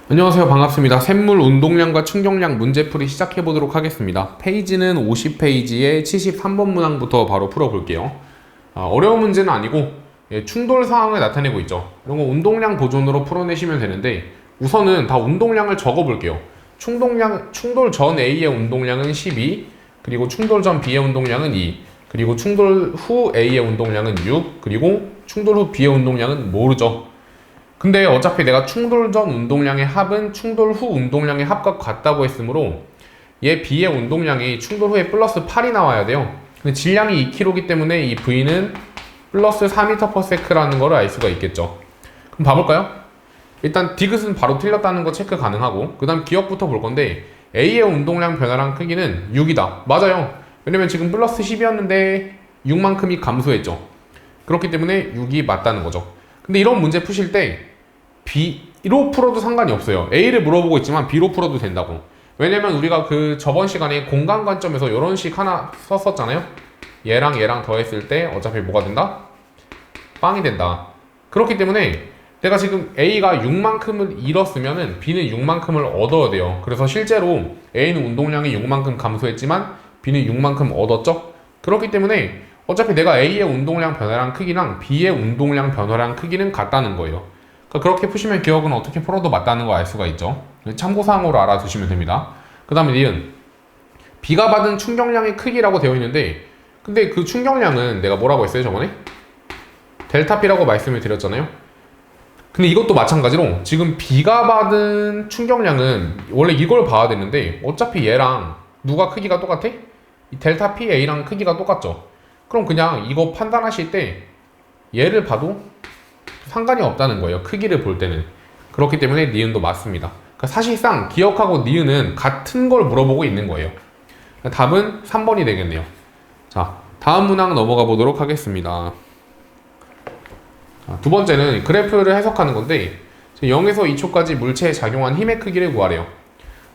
안녕하세요. 반갑습니다. 샘물 운동량과 충격량 문제풀이 시작해 보도록 하겠습니다. 페이지는 50페이지에 73번 문항부터 바로 풀어볼게요. 어려운 문제는 아니고 충돌 상황을 나타내고 있죠. 이런 거 운동량 보존으로 풀어내시면 되는데 우선은 다 운동량을 적어 볼게요. 충돌 전 A의 운동량은 12, 그리고 충돌 전 B의 운동량은 2, 그리고 충돌 후 A의 운동량은 6, 그리고 충돌 후 B의 운동량은 모르죠. 근데 어차피 내가 충돌 전 운동량의 합은 충돌 후 운동량의 합과 같다고 했으므로 얘 B의 운동량이 충돌 후에 플러스 8이 나와야 돼요. 근데 질량이 2kg이기 때문에 이 V는 플러스 4m/s라는 걸 알 수가 있겠죠. 그럼 봐볼까요? 일단 디귿은 바로 틀렸다는 거 체크 가능하고, 그 다음 기억부터 볼 건데 A의 운동량 변화량 크기는 6이다. 맞아요. 왜냐면 지금 플러스 10이었는데 6만큼이 감소했죠. 그렇기 때문에 6이 맞다는 거죠. 근데 이런 문제 푸실 때 B로 풀어도 상관이 없어요. A를 물어보고 있지만 B로 풀어도 된다고. 왜냐면 우리가 그 저번 시간에 공간 관점에서 이런 식 하나 썼었잖아요. 얘랑 얘랑 더했을 때 어차피 뭐가 된다? 빵이 된다. 그렇기 때문에 내가 지금 A가 6만큼을 잃었으면은 B는 6만큼을 얻어야 돼요. 그래서 실제로 A는 운동량이 6만큼 감소했지만 B는 6만큼 얻었죠? 그렇기 때문에 어차피 내가 A의 운동량 변화량 크기랑 B의 운동량 변화량 크기는 같다는 거예요. 그러니까 그렇게 푸시면 기억은 어떻게 풀어도 맞다는 걸 알 수가 있죠. 참고사항으로 알아두시면 됩니다. 그 다음에 니은 B가 받은 충격량의 크기라고 되어 있는데, 근데 그 충격량은 내가 뭐라고 했어요 저번에? 델타 P라고 말씀을 드렸잖아요. 근데 이것도 마찬가지로 지금 B가 받은 충격량은 원래 이걸 봐야 되는데 어차피 얘랑 누가 크기가 똑같아? 이 델타 PA랑 크기가 똑같죠. 그럼 그냥 이거 판단하실 때 얘를 봐도 상관이 없다는 거예요. 크기를 볼 때는. 그렇기 때문에 니은도 맞습니다. 그러니까 사실상 기억하고 니은은 같은 걸 물어보고 있는 거예요. 답은 3번이 되겠네요. 자, 다음 문항 넘어가 보도록 하겠습니다. 자, 두 번째는 그래프를 해석하는 건데 0에서 2초까지 물체에 작용한 힘의 크기를 구하래요.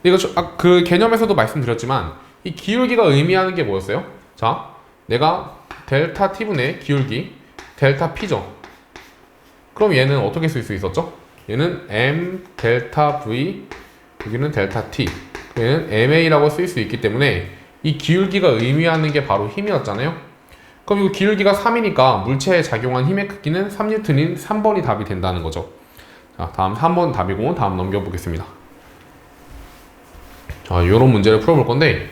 이거 그 개념에서도 말씀드렸지만 이 기울기가 의미하는 게 뭐였어요? 자, 내가 델타 T분의 기울기 델타 P죠. 그럼 얘는 어떻게 쓸 수 있었죠? 얘는 M 델타 V, 여기는 델타 T, 얘는 MA라고 쓸 수 있기 때문에 이 기울기가 의미하는 게 바로 힘이었잖아요. 그럼 이 기울기가 3이니까 물체에 작용한 힘의 크기는 3N인 3번이 답이 된다는 거죠. 자, 다음 3번 답이고 다음 넘겨보겠습니다. 자, 요런 문제를 풀어볼 건데,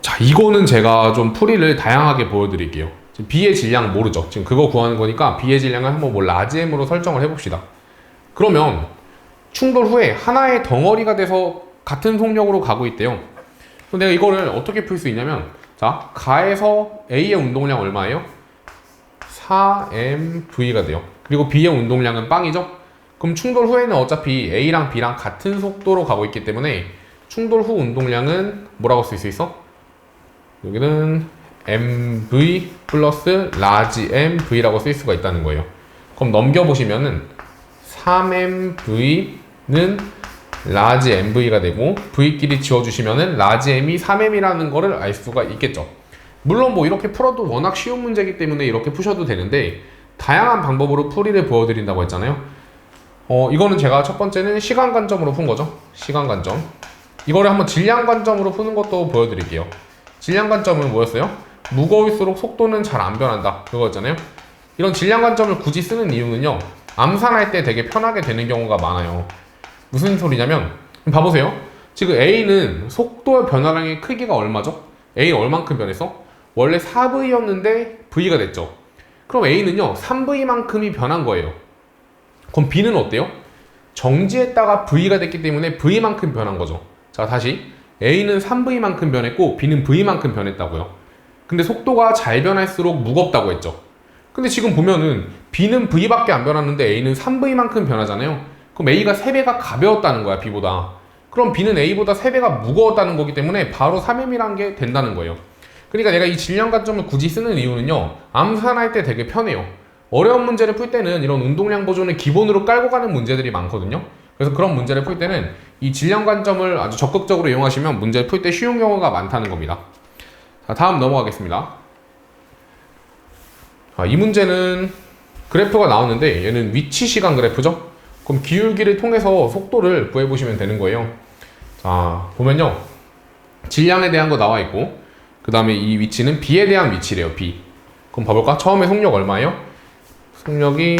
자, 이거는 제가 좀 풀이를 다양하게 보여드릴게요. 지금 B의 질량 모르죠. 지금 그거 구하는 거니까 B의 질량을 한번 뭐 라지 M으로 설정을 해봅시다. 그러면 충돌 후에 하나의 덩어리가 돼서 같은 속력으로 가고 있대요. 그럼 내가 이거를 어떻게 풀 수 있냐면, 자, 가에서 A의 운동량 얼마예요? 4mV가 돼요. 그리고 B의 운동량은 빵이죠? 그럼 충돌 후에는 어차피 A랑 B랑 같은 속도로 가고 있기 때문에 충돌 후 운동량은 뭐라고 쓸 수 있어? 여기는 MV 플러스 라지 MV라고 쓸 수가 있다는 거예요. 그럼 넘겨보시면은 3MV는 라지 MV가 되고 V끼리 지워주시면은 라지 M이 3M이라는 거를 알 수가 있겠죠. 물론 뭐 이렇게 풀어도 워낙 쉬운 문제이기 때문에 이렇게 푸셔도 되는데 다양한 방법으로 풀이를 보여드린다고 했잖아요. 이거는 제가 첫 번째는 시간 관점으로 푼 거죠. 시간 관점. 이거를 한번 질량 관점으로 푸는 것도 보여드릴게요. 질량 관점은 뭐였어요? 무거울수록 속도는 잘 안 변한다. 그거였잖아요. 이런 질량 관점을 굳이 쓰는 이유는요, 암산할 때 되게 편하게 되는 경우가 많아요. 무슨 소리냐면, 봐보세요. 지금 A는 속도의 변화량의 크기가 얼마죠? A는 얼만큼 변했어? 원래 4V였는데 V가 됐죠. 그럼 A는요 3V만큼이 변한 거예요. 그럼 B는 어때요? 정지했다가 V가 됐기 때문에 V만큼 변한 거죠. 자, 다시 A는 3V만큼 변했고 B는 V만큼 변했다고요. 근데 속도가 잘 변할수록 무겁다고 했죠. 근데 지금 보면은 B는 V밖에 안 변했는데 A는 3V만큼 변하잖아요. 그럼 A가 3배가 가벼웠다는 거야, B보다. 그럼 B는 A보다 3배가 무거웠다는 거기 때문에 바로 3M이라는 게 된다는 거예요. 그러니까 내가 이 질량 관점을 굳이 쓰는 이유는요, 암산할 때 되게 편해요. 어려운 문제를 풀 때는 이런 운동량 보존을 기본으로 깔고 가는 문제들이 많거든요. 그래서 그런 문제를 풀 때는 이 질량 관점을 아주 적극적으로 이용하시면 문제를 풀 때 쉬운 경우가 많다는 겁니다. 자, 다음 넘어가겠습니다. 이 문제는 그래프가 나오는데 얘는 위치 시간 그래프죠. 그럼 기울기를 통해서 속도를 구해보시면 되는 거예요. 자, 보면요. 질량에 대한 거 나와 있고, 그 다음에 이 위치는 B에 대한 위치래요, B. 그럼 봐볼까? 처음에 속력 얼마예요? 속력이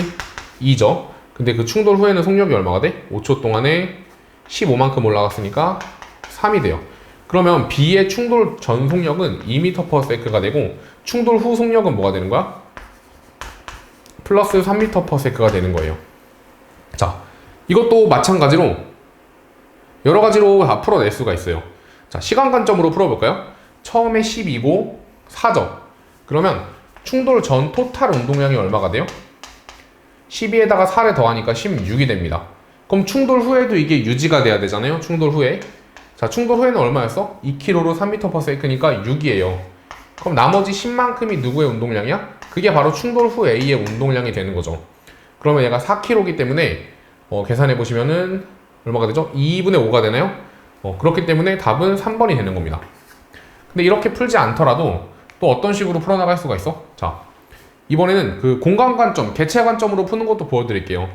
2죠. 근데 그 충돌 후에는 속력이 얼마가 돼? 5초 동안에 15만큼 올라갔으니까 3이 돼요. 그러면 B의 충돌 전 속력은 2m/s가 되고, 충돌 후 속력은 뭐가 되는 거야? 플러스 3m/s가 되는 거예요. 자, 이것도 마찬가지로 여러 가지로 다 풀어낼 수가 있어요. 자, 시간 관점으로 풀어볼까요? 처음에 12고 4죠. 그러면 충돌 전 토탈 운동량이 얼마가 돼요? 12에다가 4를 더하니까 16이 됩니다. 그럼 충돌 후에도 이게 유지가 돼야 되잖아요. 충돌 후에. 자, 충돌 후에는 얼마였어? 2kg로 3m/s니까 6이에요. 그럼 나머지 10만큼이 누구의 운동량이야? 그게 바로 충돌 후 A의 운동량이 되는 거죠. 그러면 얘가 4kg이기 때문에 계산해 보시면은 얼마가 되죠? 2분의 5가 되나요? 그렇기 때문에 답은 3번이 되는 겁니다. 근데 이렇게 풀지 않더라도 또 어떤 식으로 풀어나갈 수가 있어? 자, 이번에는 그 공간 관점, 개체 관점으로 푸는 것도 보여드릴게요.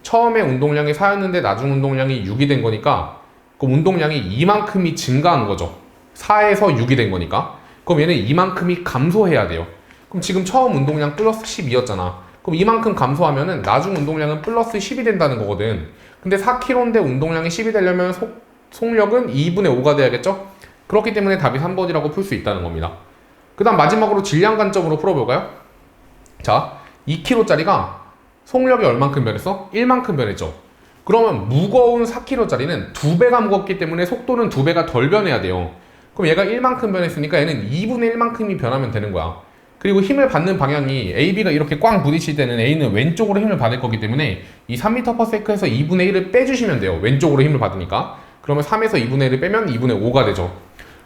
처음에 운동량이 4였는데 나중 운동량이 6이 된 거니까 그 운동량이 이만큼이 증가한 거죠. 4에서 6이 된 거니까. 그럼 얘는 이만큼이 감소해야 돼요. 그럼 지금 처음 운동량 플러스 12였잖아. 그럼 이만큼 감소하면은 나중 운동량은 플러스 10이 된다는 거거든. 근데 4kg인데 운동량이 10이 되려면 속력은 2분의 5가 돼야겠죠? 그렇기 때문에 답이 3번이라고 풀 수 있다는 겁니다. 그 다음 마지막으로 질량 관점으로 풀어볼까요? 자, 2kg짜리가 속력이 얼만큼 변했어? 1만큼 변했죠. 그러면 무거운 4kg짜리는 2배가 무겁기 때문에 속도는 2배가 덜 변해야 돼요. 그럼 얘가 1만큼 변했으니까 얘는 2분의 1만큼이 변하면 되는 거야. 그리고 힘을 받는 방향이 AB가 이렇게 꽝 부딪힐 때는 A는 왼쪽으로 힘을 받을 거기 때문에 이 3m/s에서 2분의 1을 빼주시면 돼요. 왼쪽으로 힘을 받으니까. 그러면 3에서 2분의 1을 빼면 2분의 5가 되죠.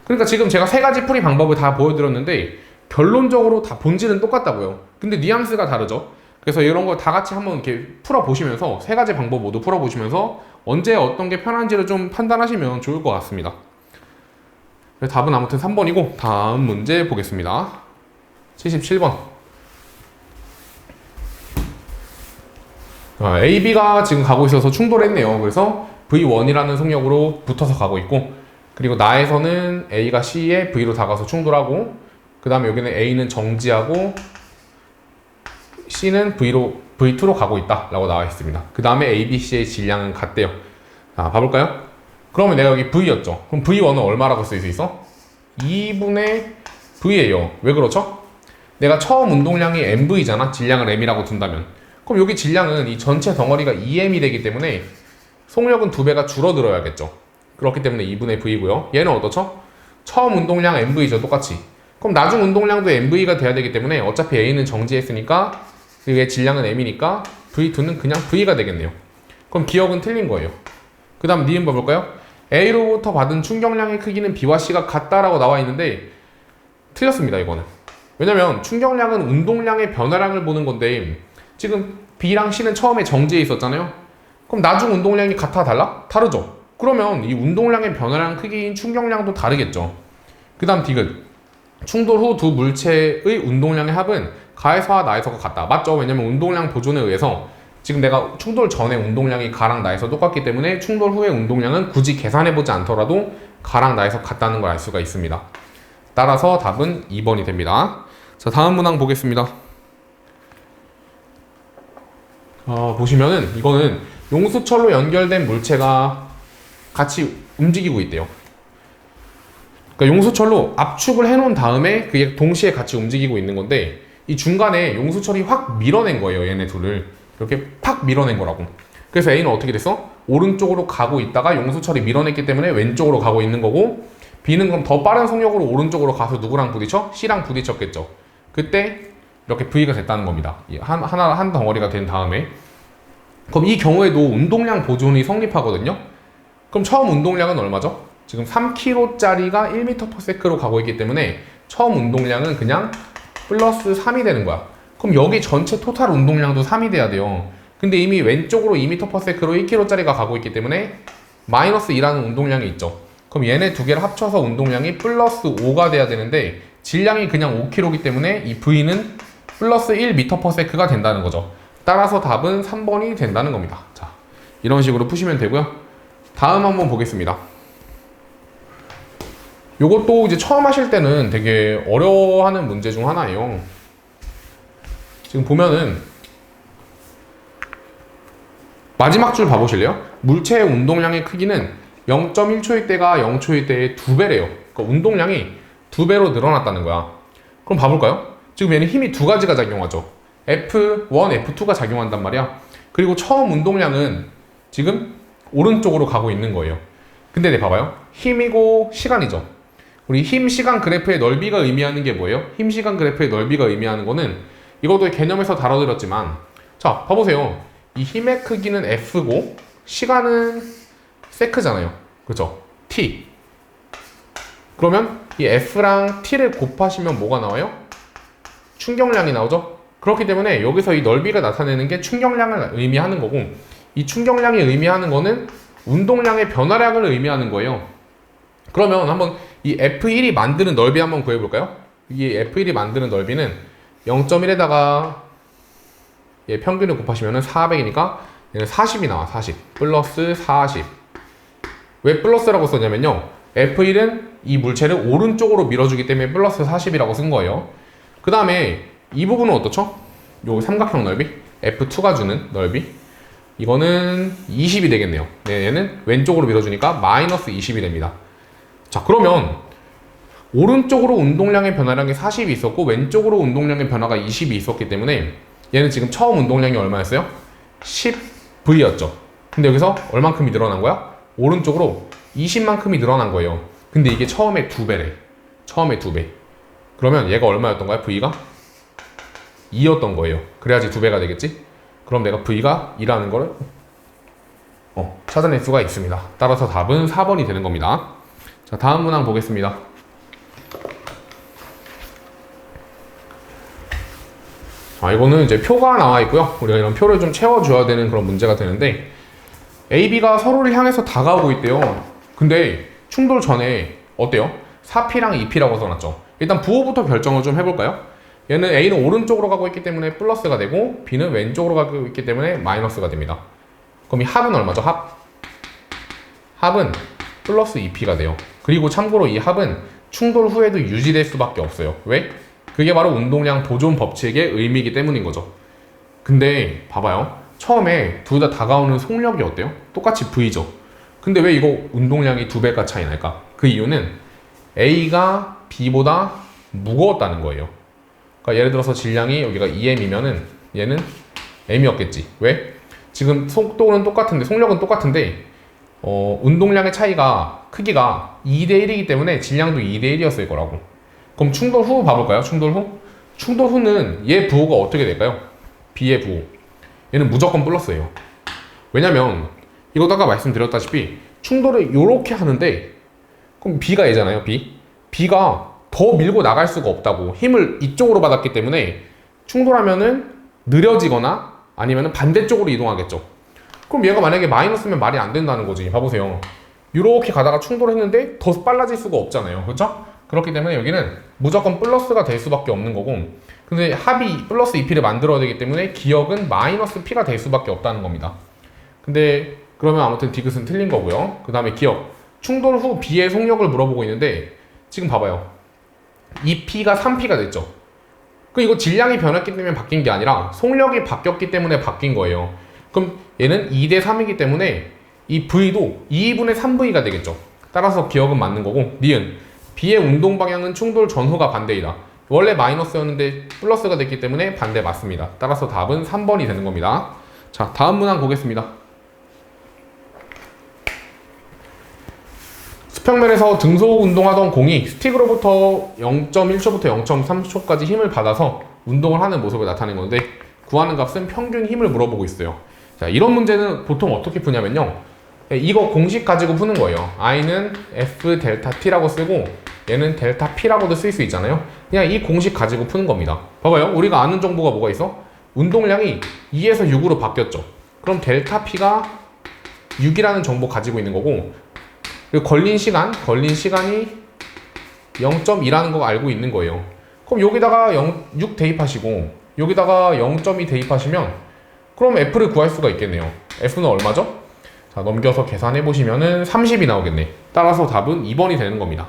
그러니까 지금 제가 세 가지 풀이 방법을 다 보여드렸는데 결론적으로 다 본질은 똑같다고요. 근데 뉘앙스가 다르죠. 그래서 이런 걸 다 같이 한번 이렇게 풀어보시면서 세 가지 방법 모두 풀어보시면서 언제 어떤 게 편한지를 좀 판단하시면 좋을 것 같습니다. 답은 아무튼 3번이고 다음 문제 보겠습니다. 77번. AB가 지금 가고 있어서 충돌했네요. 그래서 V1이라는 속력으로 붙어서 가고 있고, 그리고 나에서는 A가 C에 V로 다가서 충돌하고, 그 다음에 여기는 A는 정지하고 C는 V2로 가고 있다 라고 나와 있습니다. 그 다음에 A, B, C의 질량은 같대요. 자, 봐볼까요? 그러면 내가 여기 V였죠. 그럼 V1은 얼마라고 쓸 수 있어? 2분의 V예요. 왜 그렇죠? 내가 처음 운동량이 MV잖아. 질량을 M이라고 둔다면. 그럼 여기 질량은 이 전체 덩어리가 2M이 되기 때문에 속력은 2배가 줄어들어야겠죠. 그렇기 때문에 2분의 V고요. 얘는 어떻죠? 처음 운동량 MV죠. 똑같이. 그럼 나중 운동량도 MV가 돼야 되기 때문에 어차피 A는 정지했으니까 얘 질량은 M이니까 V2는 그냥 V가 되겠네요. 그럼 기억은 틀린 거예요. 그 다음 니은 봐볼까요? A로부터 받은 충격량의 크기는 B와 C가 같다라고 나와 있는데 틀렸습니다. 이거는. 왜냐면 충격량은 운동량의 변화량을 보는 건데 지금 B랑 C는 처음에 정지해 있었잖아요. 그럼 나중 운동량이 같아 달라? 다르죠. 그러면 이 운동량의 변화량 크기인 충격량도 다르겠죠. 그 다음 디귿. 충돌 후 두 물체의 운동량의 합은 가에서와 나에서가 같다. 맞죠? 왜냐면 운동량 보존에 의해서 지금 내가 충돌 전에 운동량이 가랑 나에서 똑같기 때문에 충돌 후의 운동량은 굳이 계산해보지 않더라도 가랑 나에서 같다는 걸 알 수가 있습니다. 따라서 답은 2번이 됩니다. 자, 다음 문항 보겠습니다. 보시면은 이거는 용수철로 연결된 물체가 같이 움직이고 있대요. 그러니까 용수철로 압축을 해놓은 다음에 그게 동시에 같이 움직이고 있는 건데 이 중간에 용수철이 확 밀어낸 거예요. 얘네 둘을 이렇게 팍 밀어낸 거라고. 그래서 A는 어떻게 됐어? 오른쪽으로 가고 있다가 용수철이 밀어냈기 때문에 왼쪽으로 가고 있는 거고, B는 그럼 더 빠른 속력으로 오른쪽으로 가서 누구랑 부딪혀? C랑 부딪혔겠죠. 그때 이렇게 V가 됐다는 겁니다. 한 덩어리가 된 다음에. 그럼 이 경우에도 운동량 보존이 성립하거든요. 그럼 처음 운동량은 얼마죠? 지금 3kg짜리가 1m/s로 가고 있기 때문에 처음 운동량은 그냥 플러스 3이 되는 거야. 그럼 여기 전체 토탈 운동량도 3이 돼야 돼요. 근데 이미 왼쪽으로 2m/s로 1kg짜리가 가고 있기 때문에 마이너스 2라는 운동량이 있죠. 그럼 얘네 두 개를 합쳐서 운동량이 플러스 5가 돼야 되는데 질량이 그냥 5kg이기 때문에 이 V는 플러스 1m/s가 된다는 거죠. 따라서 답은 3번이 된다는 겁니다. 자, 이런 식으로 푸시면 되고요. 다음 한번 보겠습니다. 요것도 이제 처음 하실 때는 되게 어려워하는 문제 중 하나예요. 지금 보면은 마지막 줄 봐보실래요? 물체의 운동량의 크기는 0.1초일 때가 0초일 때의 2배래요. 그러니까 운동량이 2배로 늘어났다는 거야. 그럼 봐볼까요? 지금 얘는 힘이 두 가지가 작용하죠. F1, F2가 작용한단 말이야. 그리고 처음 운동량은 지금 오른쪽으로 가고 있는 거예요. 근데 네, 봐봐요. 힘이고 시간이죠. 우리 힘, 시간 그래프의 넓이가 의미하는 게 뭐예요? 힘, 시간 그래프의 넓이가 의미하는 거는 이것도 개념에서 다뤄드렸지만, 자, 봐보세요. 이 힘의 크기는 F고 시간은 세크잖아요. 그렇죠? T. 그러면 이 F랑 T를 곱하시면 뭐가 나와요? 충격량이 나오죠? 그렇기 때문에 여기서 이 넓이가 나타내는 게 충격량을 의미하는 거고, 이 충격량이 의미하는 거는 운동량의 변화량을 의미하는 거예요. 그러면 한번 이 F1이 만드는 넓이 한번 구해볼까요? 이 F1이 만드는 넓이는 0.1에다가 얘 평균을 곱하시면 400이니까 얘는 40이 나와. 40 플러스 40. 왜 플러스라고 썼냐면요, F1은 이 물체를 오른쪽으로 밀어주기 때문에 플러스 40이라고 쓴 거예요. 그 다음에 이 부분은 어떻죠? 요 삼각형 넓이 F2가 주는 넓이, 이거는 20이 되겠네요. 네, 얘는 왼쪽으로 밀어주니까 마이너스 20이 됩니다. 자, 그러면 오른쪽으로 운동량의 변화량이 40이 있었고 왼쪽으로 운동량의 변화가 20이 있었기 때문에 얘는 지금 처음 운동량이 얼마였어요? 10V였죠. 근데 여기서 얼만큼이 늘어난 거야? 오른쪽으로 20만큼이 늘어난 거예요. 근데 이게 처음에 2배래. 처음에 2배. 그러면 얘가 얼마였던 거야? V가? 2였던 거예요. 그래야지 2배가 되겠지? 그럼 내가 V가 2라는 거를 찾아낼 수가 있습니다. 따라서 답은 4번이 되는 겁니다. 자, 다음 문항 보겠습니다. 자, 이거는 이제 표가 나와 있고요. 우리가 이런 표를 좀 채워줘야 되는 그런 문제가 되는데, A, B가 서로를 향해서 다가오고 있대요. 근데 충돌 전에 어때요? 4P랑 2P라고 써놨죠. 일단 부호부터 결정을 좀 해볼까요? 얘는 A는 오른쪽으로 가고 있기 때문에 플러스가 되고 B는 왼쪽으로 가고 있기 때문에 마이너스가 됩니다. 그럼 이 합은 얼마죠? 합은 플러스 2P가 돼요. 그리고 참고로 이 합은 충돌 후에도 유지될 수밖에 없어요. 왜? 그게 바로 운동량 보존 법칙의 의미이기 때문인 거죠. 근데 봐봐요. 처음에 둘 다 다가오는 속력이 어때요? 똑같이 V죠. 근데 왜 이거 운동량이 2배가 차이 날까? 그 이유는 A가 B보다 무거웠다는 거예요. 그러니까 예를 들어서 질량이 여기가 2m이면은 얘는 m이었겠지. 왜? 지금 속도는 똑같은데, 속력은 똑같은데 운동량의 차이가, 크기가 2대1이기 때문에 질량도 2대1이었을 거라고. 그럼 충돌 후 봐볼까요? 충돌 후? 충돌 후는 얘 부호가 어떻게 될까요? B의 부호. 얘는 무조건 플러스예요. 왜냐면 이것도 아까 말씀드렸다시피 충돌을 이렇게 하는데, 그럼 B가 얘잖아요. B가 더 밀고 나갈 수가 없다고. 힘을 이쪽으로 받았기 때문에 충돌하면은 느려지거나 아니면 반대쪽으로 이동하겠죠. 그럼 얘가 만약에 마이너스면 말이 안 된다는 거지. 봐보세요. 이렇게 가다가 충돌했는데 더 빨라질 수가 없잖아요. 그렇죠? 그렇기 때문에 여기는 무조건 플러스가 될 수밖에 없는 거고, 근데 합이 플러스 2P를 만들어야 되기 때문에 기역은 마이너스 P가 될 수밖에 없다는 겁니다. 근데 그러면 아무튼 디귿은 틀린 거고요. 그 다음에 기역. 충돌 후 B의 속력을 물어보고 있는데, 지금 봐봐요. 2P가 3P가 됐죠. 이거 질량이 변했기 때문에 바뀐 게 아니라 속력이 바뀌었기 때문에 바뀐 거예요. 그럼 얘는 2대3이기 때문에 이 V도 2분의 3V가 되겠죠. 따라서 기억은 맞는 거고, 니은 B의 운동 방향은 충돌 전후가 반대이다. 원래 마이너스였는데 플러스가 됐기 때문에 반대 맞습니다. 따라서 답은 3번이 되는 겁니다. 자, 다음 문항 보겠습니다. 수평면에서 등속 운동하던 공이 스틱으로부터 0.1초부터 0.3초까지 힘을 받아서 운동을 하는 모습을 나타낸 건데, 구하는 값은 평균 힘을 물어보고 있어요. 자, 이런 문제는 보통 어떻게 푸냐면요, 이거 공식 가지고 푸는 거예요. I는 F 델타 T라고 쓰고 얘는 델타 P라고도 쓸 수 있잖아요. 그냥 이 공식 가지고 푸는 겁니다. 봐봐요. 우리가 아는 정보가 뭐가 있어? 운동량이 2에서 6으로 바뀌었죠. 그럼 델타 P가 6이라는 정보 가지고 있는 거고, 그리고 걸린 시간이 0.2라는 거 알고 있는 거예요. 그럼 여기다가 6 대입하시고 여기다가 0.2 대입하시면 그럼 F를 구할 수가 있겠네요. F는 얼마죠? 자, 넘겨서 계산해 보시면은 30이 나오겠네. 따라서 답은 2번이 되는 겁니다.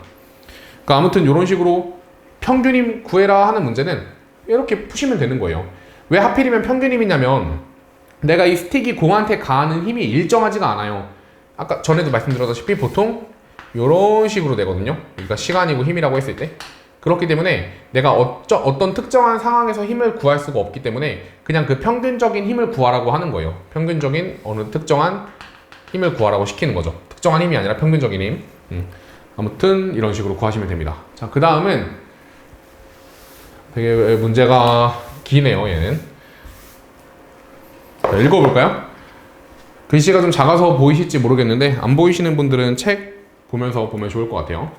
그러니까 아무튼 이런 식으로 평균임 구해라 하는 문제는 이렇게 푸시면 되는 거예요. 왜 하필이면 평균임이냐면 내가 이 스틱이 공한테 가하는 힘이 일정하지가 않아요. 아까 전에도 말씀드렸다시피 보통 이런 식으로 되거든요. 그러니까 시간이고 힘이라고 했을 때. 그렇기 때문에 내가 어떤 특정한 상황에서 힘을 구할 수가 없기 때문에 그냥 그 평균적인 힘을 구하라고 하는 거예요. 평균적인 어느 특정한 힘을 구하라고 시키는 거죠. 특정한 힘이 아니라 평균적인 힘. 아무튼 이런 식으로 구하시면 됩니다. 자, 그 다음은 되게 문제가 기네요, 얘는. 자, 읽어볼까요? 글씨가 좀 작아서 보이실지 모르겠는데 안 보이시는 분들은 책 보면서 보면 좋을 것 같아요.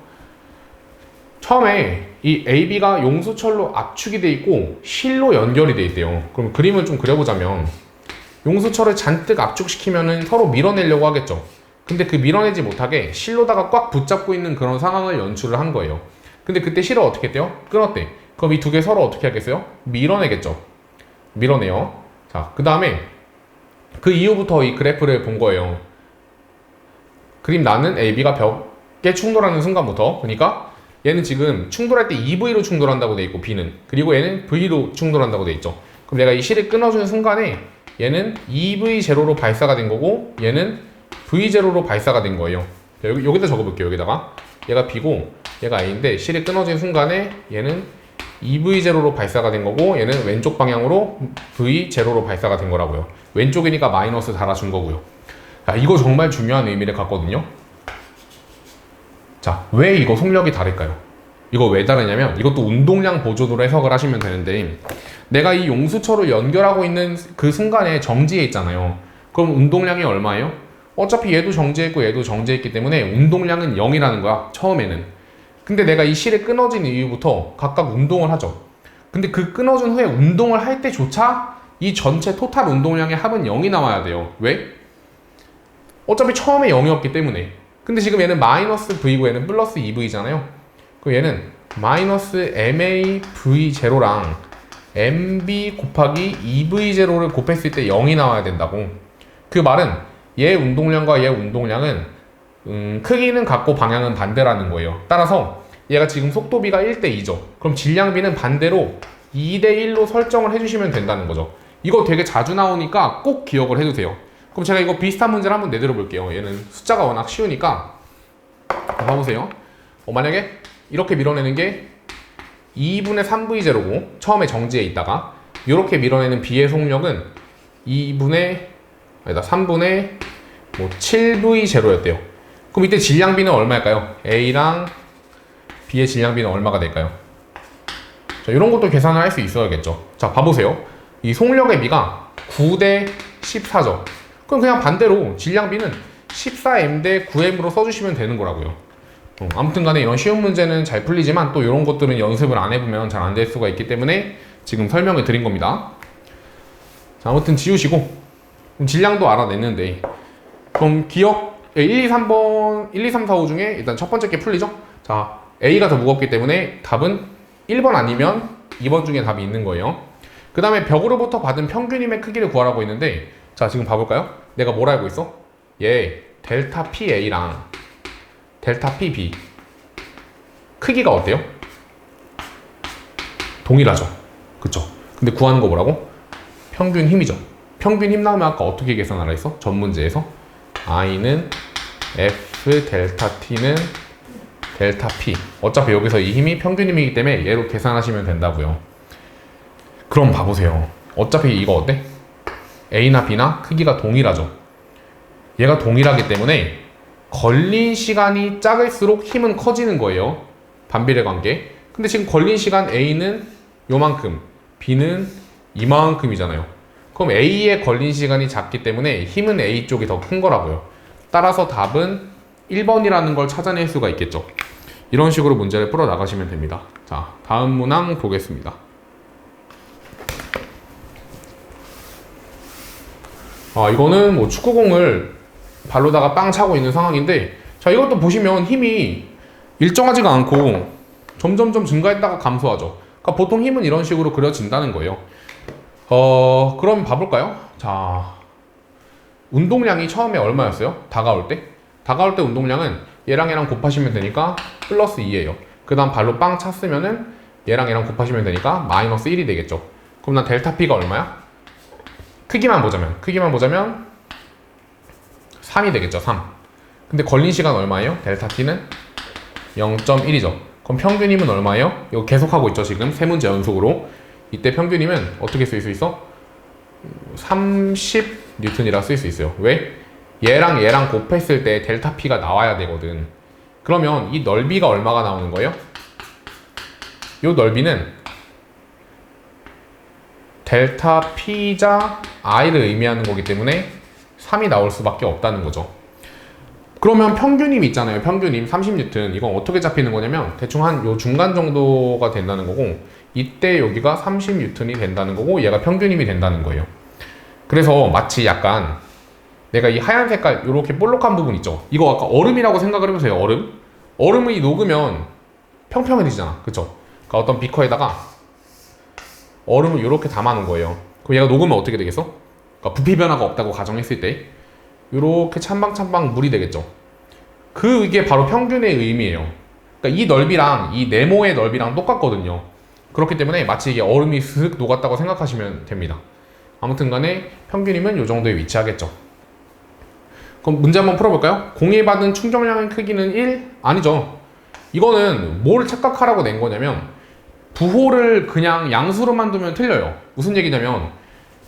처음에 이 AB가 용수철로 압축이 돼 있고 실로 연결이 돼 있대요. 그럼 그림을 좀 그려보자면 용수철을 잔뜩 압축시키면은 서로 밀어내려고 하겠죠. 근데 그 밀어내지 못하게 실로다가 꽉 붙잡고 있는 그런 상황을 연출을 한 거예요. 근데 그때 실을 어떻게 했대요? 끊었대. 그럼 이 두 개 서로 어떻게 하겠어요? 밀어내겠죠. 밀어내요. 자, 그 다음에 그 이후부터 이 그래프를 본 거예요. 그림 나는 AB가 벽에 충돌하는 순간부터. 그러니까 얘는 지금 충돌할 때 EV로 충돌한다고 돼 있고 B는. 그리고 얘는 V로 충돌한다고 돼 있죠. 그럼 내가 이 실을 끊어주는 순간에 얘는 EV0로 발사가 된 거고 얘는 V0로 발사가 된 거예요. 여기다 적어볼게요. 여기다가 얘가 B고 얘가 A인데 실이 끊어진 순간에 얘는 EV0로 발사가 된 거고 얘는 왼쪽 방향으로 V0로 발사가 된 거라고요. 왼쪽이니까 마이너스 달아준 거고요. 자, 이거 정말 중요한 의미를 갖거든요. 자, 왜 이거 속력이 다를까요? 이거 왜 다르냐면 이것도 운동량 보존으로 해석을 하시면 되는데 내가 이 용수철을 연결하고 있는 그 순간에 정지해 있잖아요. 그럼 운동량이 얼마예요? 어차피 얘도 정지했고 얘도 정지했기 때문에 운동량은 0이라는 거야, 처음에는. 근데 내가 이 실이 끊어진 이후부터 각각 운동을 하죠. 근데 그 끊어진 후에 운동을 할 때조차 이 전체 토탈 운동량의 합은 0이 나와야 돼요. 왜? 어차피 처음에 0이었기 때문에. 근데 지금 얘는 마이너스 V고 얘는 플러스 2V잖아요. 그럼 얘는 마이너스 MA V0랑 MB 곱하기 2V0를 곱했을 때 0이 나와야 된다고. 그 말은 얘 운동량과 얘 운동량은 크기는 같고 방향은 반대라는 거예요. 따라서 얘가 지금 속도비가 1대2죠. 그럼 질량비는 반대로 2대1로 설정을 해주시면 된다는 거죠. 이거 되게 자주 나오니까 꼭 기억을 해두세요. 그럼 제가 이거 비슷한 문제를 한번 내드려 볼게요. 얘는 숫자가 워낙 쉬우니까 봐보세요. 만약에 이렇게 밀어내는 게 2분의 3V0고 처음에 정지해 있다가 이렇게 밀어내는 B의 속력은 3분의 7V0였대요. 그럼 이때 질량비는 얼마일까요? A랑 B의 질량비는 얼마가 될까요? 자, 이런 것도 계산을 할 수 있어야겠죠. 자, 봐보세요. 이 속력의 비가 9대 14죠. 그럼 그냥 반대로 질량비는 14M 대 9M으로 써주시면 되는 거라고요. 아무튼 간에 이런 쉬운 문제는 잘 풀리지만 또 이런 것들은 연습을 안 해보면 잘 안 될 수가 있기 때문에 지금 설명을 드린 겁니다. 자, 아무튼 지우시고 그럼 질량도 알아냈는데 그럼 기억 1, 2, 3번 1, 2, 3, 4, 5 중에 일단 첫 번째 게 풀리죠? 자, A가 더 무겁기 때문에 답은 1번 아니면 2번 중에 답이 있는 거예요. 그 다음에 벽으로부터 받은 평균임의 크기를 구하라고 했는데 자, 지금 봐볼까요? 내가 뭘 알고 있어? 얘 델타 PA랑 델타 PB 크기가 어때요? 동일하죠. 그쵸? 근데 구하는 거 뭐라고? 평균 힘이죠. 평균 힘 나오면 아까 어떻게 계산하라 했어? 전 문제에서 I는 F 델타 T는 델타 P. 어차피 여기서 이 힘이 평균 힘이기 때문에 얘로 계산하시면 된다고요. 그럼 봐보세요. 어차피 이거 어때? A나 B나 크기가 동일하죠. 얘가 동일하기 때문에 걸린 시간이 작을수록 힘은 커지는 거예요. 반비례 관계. 근데 지금 걸린 시간 A는 요만큼, B는 이만큼이잖아요. 그럼 A에 걸린 시간이 작기 때문에 힘은 A 쪽이 더 큰 거라고요. 따라서 답은 1번이라는 걸 찾아낼 수가 있겠죠. 이런 식으로 문제를 풀어 나가시면 됩니다. 자, 다음 문항 보겠습니다. 이거는 뭐 축구공을 발로다가 빵 차고 있는 상황인데, 자, 이것도 보시면 힘이 일정하지가 않고 점점점 증가했다가 감소하죠. 그러니까 보통 힘은 이런 식으로 그려진다는 거예요. 그럼 봐볼까요? 자, 운동량이 처음에 얼마였어요? 다가올 때? 다가올 때 운동량은 얘랑 곱하시면 되니까 플러스 2예요. 그 다음 발로 빵 찼으면은 얘랑 곱하시면 되니까 마이너스 1이 되겠죠. 그럼 난 델타 P가 얼마야? 크기만 보자면 3이 되겠죠. 3. 근데 걸린 시간 얼마예요? 델타 T는 0.1이죠. 그럼 평균임은 얼마예요? 이거 계속하고 있죠. 지금 세 문제 연속으로. 이때 평균임은 어떻게 쓸 수 있어? 30N이라 쓸 수 있어요. 왜? 얘랑 곱했을 때 델타 P가 나와야 되거든. 그러면 이 넓이가 얼마가 나오는 거예요? 이 넓이는 델타 P자 I를 의미하는 거기 때문에 3이 나올 수밖에 없다는 거죠. 그러면 평균임 있잖아요. 평균임 30N. 이건 어떻게 잡히는 거냐면 대충 한 요 중간 정도가 된다는 거고, 이때 여기가 30N이 된다는 거고, 얘가 평균임이 된다는 거예요. 그래서 마치 약간 내가 이 하얀 색깔 요렇게 볼록한 부분 있죠. 이거 아까 얼음이라고 생각을 해보세요. 얼음이 녹으면 평평해지잖아. 그쵸? 그러니까 어떤 비커에다가 얼음을 요렇게 담아 놓은 거예요. 그럼 얘가 녹으면 어떻게 되겠어? 그러니까 부피 변화가 없다고 가정했을 때 요렇게 찬방찬방 물이 되겠죠. 이게 바로 평균의 의미예요. 그러니까 이 넓이랑 이 네모의 넓이랑 똑같거든요. 그렇기 때문에 마치 이게 얼음이 슥 녹았다고 생각하시면 됩니다. 아무튼 간에 평균이면 요 정도에 위치하겠죠. 그럼 문제 한번 풀어볼까요? 공이 받은 충격량의 크기는 1? 아니죠. 이거는 뭘 착각하라고 낸 거냐면 부호를 그냥 양수로만 두면 틀려요. 무슨 얘기냐면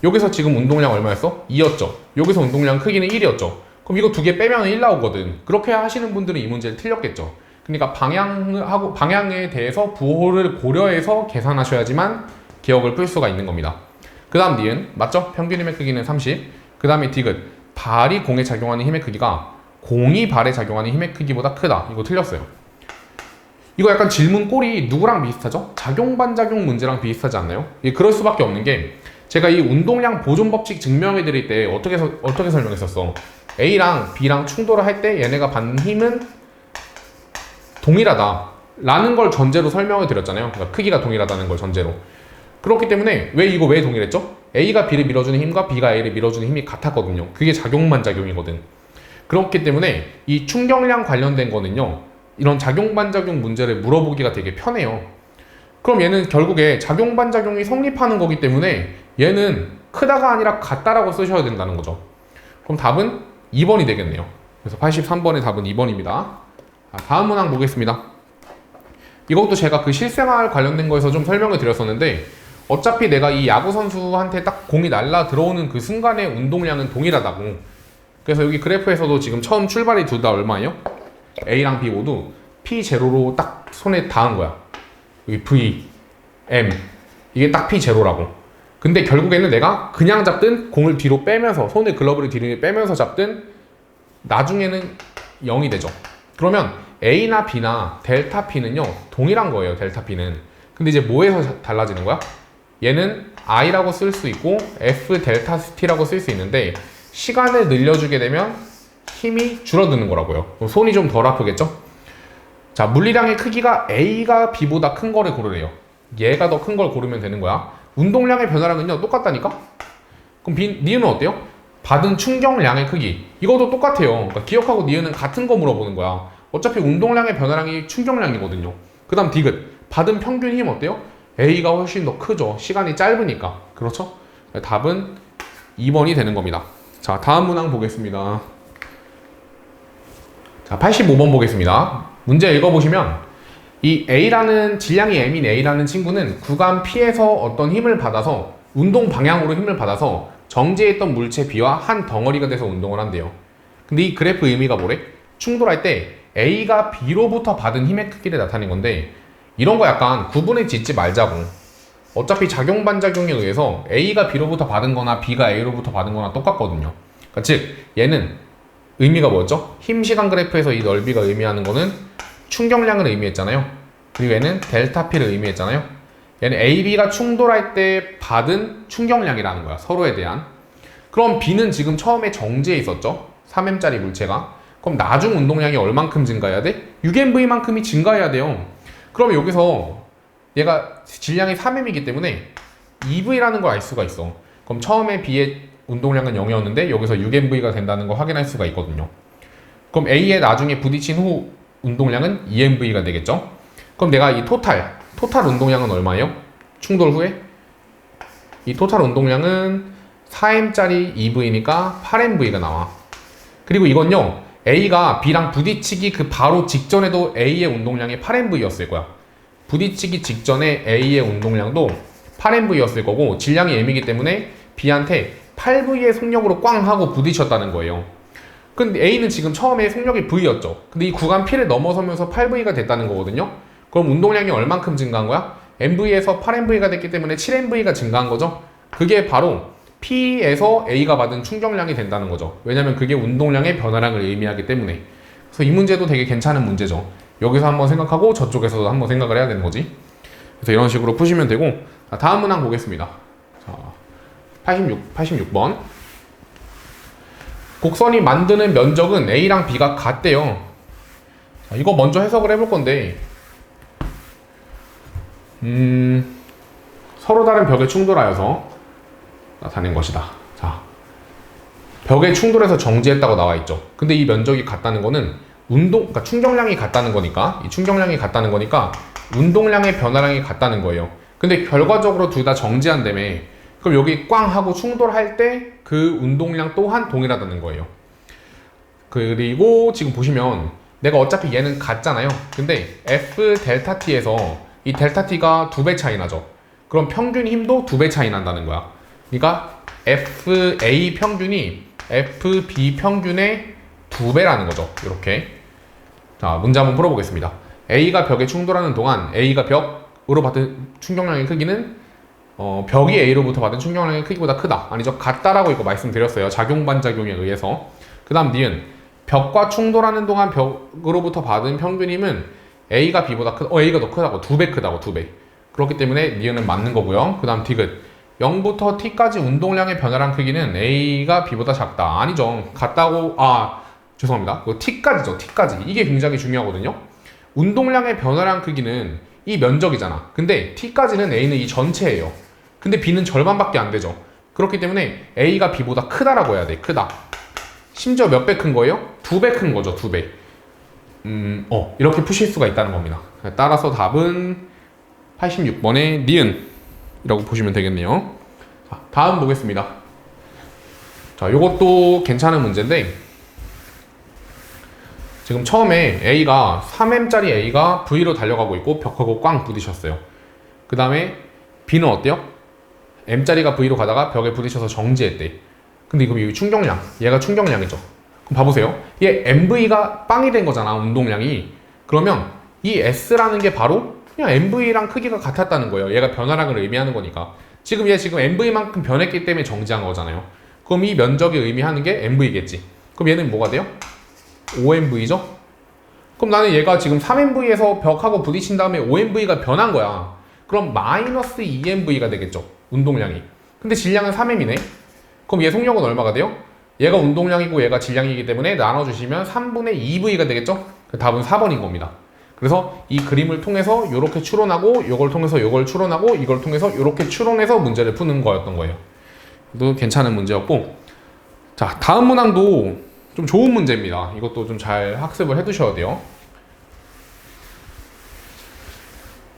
여기서 지금 운동량 얼마였어? 2였죠. 여기서 운동량 크기는 1이었죠. 그럼 이거 두 개 빼면 1 나오거든. 그렇게 하시는 분들은 이 문제를 틀렸겠죠. 그러니까 방향에 대해서 부호를 고려해서 계산하셔야지만 기억을 풀 수가 있는 겁니다. 그 다음 니은 맞죠? 평균임의 크기는 30. 그 다음에 디귿 발이 공에 작용하는 힘의 크기가 공이 발에 작용하는 힘의 크기보다 크다. 이거 틀렸어요. 이거 약간 질문 꼴이 누구랑 비슷하죠? 작용반작용 문제랑 비슷하지 않나요? 그럴 수밖에 없는 게 제가 이 운동량 보존 법칙 증명해 드릴 때 어떻게 설명했었어? A랑 B랑 충돌을 할 때 얘네가 받는 힘은 동일하다 라는 걸 전제로 설명을 드렸잖아요. 그러니까 크기가 동일하다는 걸 전제로. 그렇기 때문에 왜 동일했죠? A가 B를 밀어주는 힘과 B가 A를 밀어주는 힘이 같았거든요. 그게 작용반작용이거든. 그렇기 때문에 이 충격량 관련된 거는요, 이런 작용반작용 문제를 물어보기가 되게 편해요. 그럼 얘는 결국에 작용반작용이 성립하는 거기 때문에 얘는 크다가 아니라 같다라고 쓰셔야 된다는 거죠. 그럼 답은 2번이 되겠네요. 그래서 83번의 답은 2번입니다. 다음 문항 보겠습니다. 이것도 제가 그 실생활 관련된 거에서 좀 설명을 드렸었는데, 어차피 내가 이 야구 선수한테 딱 공이 날라 들어오는 그 순간의 운동량은 동일하다고. 그래서 여기 그래프에서도 지금 처음 출발이 둘 다 얼마예요? A랑 B 모두 P0로 딱 손에 닿은 거야. 여기 V, M 이게 딱 P0라고. 근데 결국에는 내가 그냥 잡든 공을 뒤로 빼면서 손에 글러브를 뒤로 빼면서 잡든 나중에는 0이 되죠. 그러면 A나 B나 델타 P는요 동일한 거예요. 델타 P는. 근데 이제 뭐에서 달라지는 거야? 얘는 I라고 쓸 수 있고 F 델타 T라고 쓸 수 있는데 시간을 늘려주게 되면 힘이 줄어드는 거라고요. 그럼 손이 좀 덜 아프겠죠? 자, 물리량의 크기가 A가 B보다 큰 거를 고르래요. 얘가 더 큰 걸 고르면 되는 거야. 운동량의 변화량은요 똑같다니까? 그럼 니은은 어때요? 받은 충격량의 크기 이것도 똑같아요. 그러니까 기억하고 니은은 같은 거 물어보는 거야. 어차피 운동량의 변화량이 충격량이거든요. 그 다음 디귿 받은 평균 힘 어때요? A가 훨씬 더 크죠. 시간이 짧으니까. 그렇죠? 답은 2번이 되는 겁니다. 자, 다음 문항 보겠습니다. 자, 85번 보겠습니다. 문제 읽어보시면 이 A라는 질량이 M인 A라는 친구는 구간 P에서 어떤 힘을 받아서 운동 방향으로 힘을 받아서 정지해 있던 물체 B와 한 덩어리가 돼서 운동을 한대요. 근데 이 그래프 의미가 뭐래? 충돌할 때 A가 B로부터 받은 힘의 크기를 나타낸 건데 이런 거 약간 구분해 짓지 말자고. 어차피 작용반작용에 의해서 A가 B로부터 받은 거나 B가 A로부터 받은 거나 똑같거든요. 그러니까 즉 얘는 의미가 뭐였죠? 힘 시간 그래프에서 이 넓이가 의미하는 거는 충격량을 의미했잖아요. 그리고 얘는 델타 P를 의미했잖아요. 얘는 A, B가 충돌할 때 받은 충격량이라는 거야. 서로에 대한. 그럼 B는 지금 처음에 정지해 있었죠. 3M짜리 물체가. 그럼 나중 운동량이 얼만큼 증가해야 돼? 6MV만큼이 증가해야 돼요. 그럼 여기서 얘가 질량이 3M이기 때문에 EV라는 걸 알 수가 있어. 그럼 처음에 B의 운동량은 0이었는데 여기서 6MV가 된다는 거 확인할 수가 있거든요. 그럼 A에 나중에 부딪힌 후 운동량은 2MV가 되겠죠. 그럼 내가 이 토탈 운동량은 얼마예요? 충돌 후에? 이 토탈 운동량은 4M짜리 EV니까 8MV가 나와. 그리고 이건요, A가 B랑 부딪히기 그 바로 직전에도 A의 운동량이 8MV였을 거야. 부딪히기 직전에 A의 운동량도 8MV였을 거고, 질량이 M이기 때문에 B한테 8V의 속력으로 꽝 하고 부딪혔다는 거예요. 근데 A는 지금 처음에 속력이 V였죠. 근데 이 구간 P를 넘어서면서 8V가 됐다는 거거든요. 그럼 운동량이 얼만큼 증가한 거야? MV에서 8MV가 됐기 때문에 7MV가 증가한 거죠. 그게 바로 P에서 A가 받은 충격량이 된다는 거죠. 왜냐면 그게 운동량의 변화량을 의미하기 때문에. 그래서 이 문제도 되게 괜찮은 문제죠. 여기서 한번 생각하고 저쪽에서도 한번 생각을 해야 되는 거지. 그래서 이런 식으로 푸시면 되고, 다음 문항 보겠습니다. 자, 86번. 곡선이 만드는 면적은 A랑 B가 같대요. 자, 이거 먼저 해석을 해볼 건데, 서로 다른 벽에 충돌하여서 나타낸 것이다. 자, 벽에 충돌해서 정지했다고 나와 있죠. 근데 이 면적이 같다는 거는 그러니까 충격량이 같다는 거니까, 이 충격량이 같다는 거니까 운동량의 변화량이 같다는 거예요. 근데 결과적으로 둘 다 정지한다며. 그럼 여기 꽝 하고 충돌할 때 그 운동량 또한 동일하다는 거예요. 그리고 지금 보시면 내가 어차피 얘는 같잖아요. 근데 F 델타 T에서 이 델타 T가 2배 차이 나죠. 그럼 평균 힘도 2배 차이 난다는 거야. 그러니까 FA 평균이 FB 평균의 2배라는 거죠. 이렇게. 자, 문제 한번 풀어보겠습니다. A가 벽에 충돌하는 동안 A가 벽으로 받은 충격량의 크기는 벽이 A로부터 받은 충격량의 크기보다 크다. 아니죠. 같다라고 이거 말씀드렸어요. 작용반작용에 의해서. 그 다음 니은 벽과 충돌하는 동안 벽으로부터 받은 평균 힘은 A가 B보다 크다. A가 더 크다고. 2배 크다고. 2배. 그렇기 때문에 니은은 맞는 거고요. 그 다음 디귿 0부터 T까지 운동량의 변화량 크기는 A가 B보다 작다. 아니죠. 같다고. 죄송합니다. 그 T까지죠. T까지. 이게 굉장히 중요하거든요. 운동량의 변화량 크기는 이 면적이잖아. 근데 T까지는 A는 이 전체예요. 근데 B는 절반밖에 안 되죠. 그렇기 때문에 A가 B보다 크다라고 해야 돼. 크다. 심지어 몇 배 큰 거예요? 2배 큰 거죠. 2배. 이렇게 푸실 수가 있다는 겁니다. 따라서 답은 86번의 니은이라고 보시면 되겠네요. 자, 다음 보겠습니다. 자, 요것도 괜찮은 문제인데, 지금 처음에 A가 3M짜리 A가 V로 달려가고 있고 벽하고 꽝 부딪혔어요. 그 다음에 B는 어때요? M짜리가 V로 가다가 벽에 부딪혀서 정지했대. 근데 이거 충격량, 얘가 충격량이죠. 그럼 봐보세요. 얘 MV가 빵이 된 거잖아, 운동량이. 그러면 이 S라는 게 바로 그냥 MV랑 크기가 같았다는 거예요. 얘가 변화량을 의미하는 거니까. 지금 MV만큼 변했기 때문에 정지한 거잖아요. 그럼 이 면적이 의미하는 게 MV겠지. 그럼 얘는 뭐가 돼요? 5MV죠? 그럼 나는 얘가 지금 3MV에서 벽하고 부딪힌 다음에 5MV가 변한 거야. 그럼 마이너스 2MV가 되겠죠. 운동량이. 근데 질량은 3M이네. 그럼 얘 속력은 얼마가 돼요? 얘가 운동량이고 얘가 질량이기 때문에 나눠주시면 3분의 2V가 되겠죠? 답은 4번인 겁니다. 그래서 이 그림을 통해서 이렇게 추론하고 이걸 통해서 이걸 추론하고 이걸 통해서 이렇게 추론해서 문제를 푸는 거였던 거예요. 또 괜찮은 문제였고, 자, 다음 문항도 좀 좋은 문제입니다. 이것도 좀 잘 학습을 해 두셔야 돼요.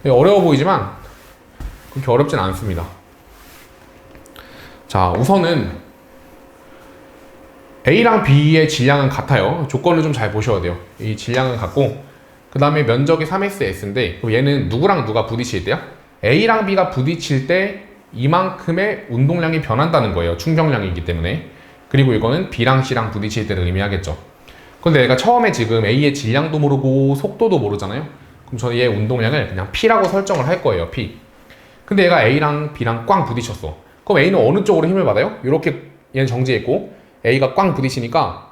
어려워 보이지만 그렇게 어렵진 않습니다. 자, 우선은 A랑 B의 질량은 같아요. 조건을 좀 잘 보셔야 돼요. 이 질량은 같고, 그 다음에 면적이 3SS인데 얘는 누구랑 누가 부딪힐 때야? A랑 B가 부딪힐 때 이만큼의 운동량이 변한다는 거예요. 충격량이기 때문에. 그리고 이거는 B랑 C랑 부딪힐 때를 의미하겠죠. 근데 내가 처음에 지금 A의 질량도 모르고 속도도 모르잖아요. 그럼 저는 얘 운동량을 그냥 P라고 설정을 할 거예요. P. 근데 얘가 A랑 B랑 꽝 부딪혔어. 그럼 A는 어느 쪽으로 힘을 받아요? 이렇게 얘는 정지했고 A가 꽝 부딪히니까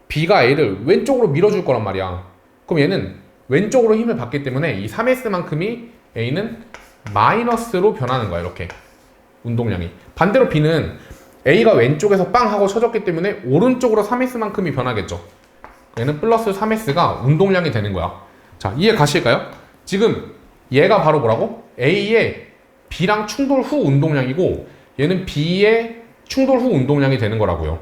B가 A를 왼쪽으로 밀어줄 거란 말이야. 그럼 얘는 왼쪽으로 힘을 받기 때문에 이 3S만큼이 A는 마이너스로 변하는 거야. 이렇게 운동량이. 반대로 B는 A가 왼쪽에서 빵 하고 쳐졌기 때문에 오른쪽으로 3S만큼이 변하겠죠. 얘는 플러스 3S가 운동량이 되는 거야. 자, 이해 가실까요? 지금 얘가 바로 뭐라고? A의 B랑 충돌 후 운동량이고 얘는 B의 충돌 후 운동량이 되는 거라고요.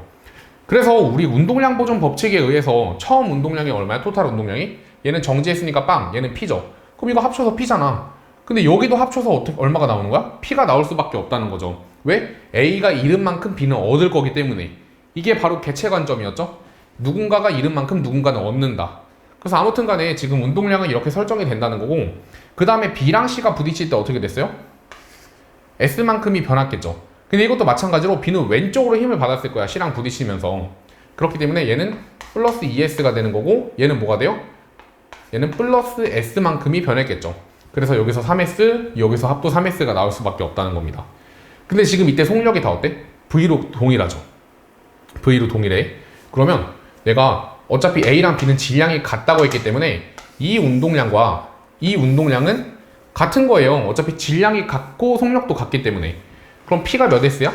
그래서 우리 운동량 보존 법칙에 의해서 처음 운동량이 얼마야? 토탈 운동량이? 얘는 정지했으니까 빵, 얘는 P죠. 그럼 이거 합쳐서 P잖아. 근데 여기도 합쳐서 어떻게 얼마가 나오는 거야? P가 나올 수밖에 없다는 거죠. 왜? A가 잃은 만큼 B는 얻을 거기 때문에. 이게 바로 개체관점이었죠. 누군가가 잃은 만큼 누군가는 얻는다. 그래서 아무튼 간에 지금 운동량은 이렇게 설정이 된다는 거고, 그 다음에 B랑 C가 부딪힐 때 어떻게 됐어요? S만큼이 변했겠죠. 근데 이것도 마찬가지로 B는 왼쪽으로 힘을 받았을 거야. C랑 부딪히면서. 그렇기 때문에 얘는 플러스 ES가 되는 거고, 얘는 뭐가 돼요? 얘는 플러스 S만큼이 변했겠죠. 그래서 여기서 3S, 여기서 합도 3S가 나올 수밖에 없다는 겁니다. 근데 지금 이때 속력이 다 어때? V로 동일하죠. V로 동일해. 그러면 내가 어차피 A랑 B는 질량이 같다고 했기 때문에 이 운동량과 이 운동량은 같은 거예요. 어차피 질량이 같고 속력도 같기 때문에. 그럼 P가 몇 S야?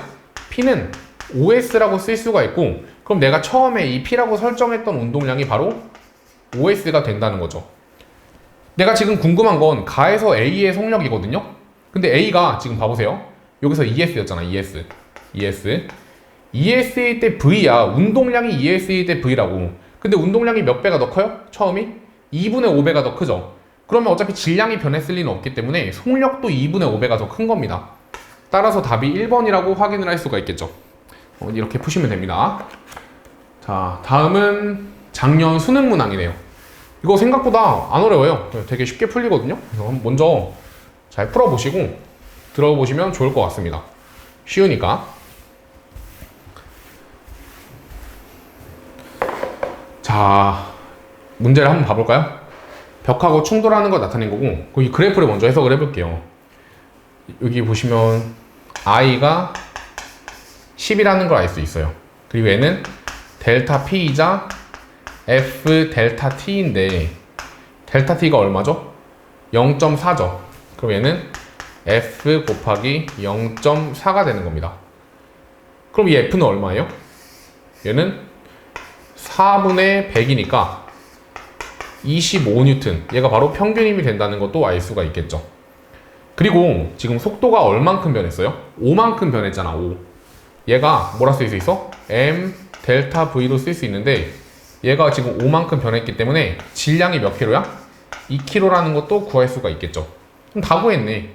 P는 5S라고 쓸 수가 있고, 그럼 내가 처음에 이 P라고 설정했던 운동량이 바로 5S가 된다는 거죠. 내가 지금 궁금한 건 가에서 A의 속력이거든요. 근데 A가 지금 봐보세요. 여기서 ES였잖아. ES일 때 V야. 운동량이 ES일 때 V라고. 근데 운동량이 몇 배가 더 커요? 처음이? 2분의 5배가 더 크죠. 그러면 어차피 질량이 변했을 리는 없기 때문에 속력도 2분의 5배가 더 큰 겁니다. 따라서 답이 1번이라고 확인을 할 수가 있겠죠. 이렇게 푸시면 됩니다. 자, 다음은 작년 수능 문항이네요. 이거 생각보다 안 어려워요. 되게 쉽게 풀리거든요. 그래서 먼저 잘 풀어보시고 들어보시면 좋을 것 같습니다. 쉬우니까. 자, 문제를 한번 봐볼까요? 벽하고 충돌하는 거 나타낸 거고, 이 그래프를 먼저 해석을 해볼게요. 여기 보시면 i가 10이라는 걸 알 수 있어요. 그리고 얘는 델타 P이자 F 델타 T인데 델타 T가 얼마죠? 0.4죠. 그럼 얘는 F 곱하기 0.4가 되는 겁니다. 그럼 이 F는 얼마예요? 얘는 4분의 100이니까 25N. 얘가 바로 평균임이 된다는 것도 알 수가 있겠죠. 그리고 지금 속도가 얼만큼 변했어요? 5만큼 변했잖아. 5. 얘가 뭐라 쓸 수 있어? M 델타 V로 쓸 수 있는데 얘가 지금 5만큼 변했기 때문에 질량이 몇 킬로야? 2kg라는 것도 구할 수가 있겠죠. 그럼 다 구했네.